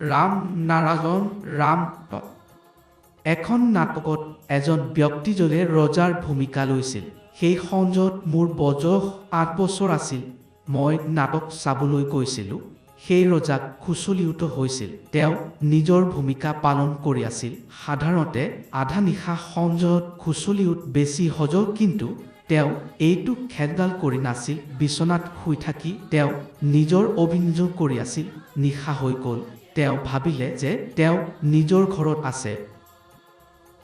ৰাম নাৰায়ণ ৰাম। এখন নাটকত এজন ব্যক্তিজনে ৰজাৰ ভূমিকা লৈছিল। সেই সঞ্জত মোৰ বয়স ৮ বছৰ আছিল। মই নাটক চাবলৈ গৈছিলোঁ। সেই ৰজাক খুচলিউত হৈছিল। তেওঁ নিজৰ ভূমিকা পালন কৰি আছিল। সাধাৰণতে আধা নিশা সঞ্জত খুচলিউত বেছি সজল, কিন্তু তেওঁ এইটো খেলডাল কৰি নাছিল। বিচনাত শুই থাকি তেওঁ নিজৰ অভিনয় কৰি আছিল। নিশা হৈ গ'ল। তেওঁ ভাবিলে যে তেওঁ নিজৰ ঘৰত আছে।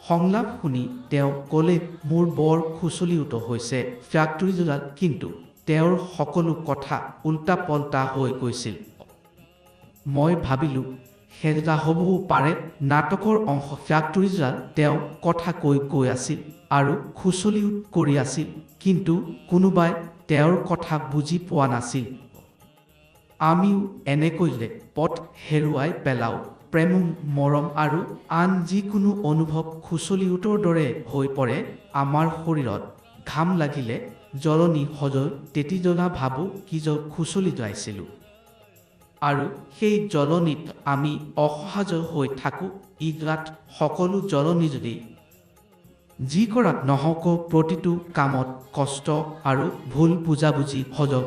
সংলাপ শুনি তেওঁ ক'লে, মোৰ বৰ খুচলিউত হৈছে ফেক্টৰীডাল, কিন্তু তেওঁৰ সকলো কথা উল্টা পল্টা হৈ গৈছিল। মই ভাবিলোঁ সেইটা হ'বও পাৰে নাটকৰ অংশ। ফেক্টৰীডাল তেওঁ কথা কৈ আছিল আৰু খুচলিউত কৰি আছিল, কিন্তু কোনোবাই তেওঁৰ কথা বুজি পোৱা নাছিল। আমিও এনেকৈলে পথ হেৰুৱাই পেলাওঁ। প্ৰেম, মৰম আৰু আন যিকোনো অনুভৱ খুচলিউতৰ দৰে হৈ পৰে। আমাৰ শৰীৰত ঘাম লাগিলে জ্বলনি সজল, তেতিয়ালৈ ভাবোঁ কি খুচলি যাইছিলোঁ। আৰু সেই জ্বলনিত আমি অসহায় হৈ থাকোঁ। ইগলাত সকলো জ্বলনি যদি যি কৰা নহওক, প্ৰতিটো কামত কষ্ট আৰু ভুল বুজাবুজি সজল।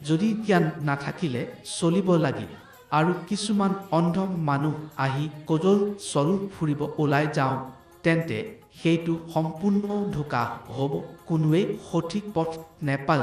যদি জ্ঞান নাথাকিলে চলিব লাগিল। আৰু কিছুমান অন্ধ মানুহ আহি কজল চলো ফুৰিব ওলাই যাওঁ, তেন্তে সেইটো সম্পূৰ্ণ ধোকা হ'ব। কোনোৱে সঠিক পথ নেপাল।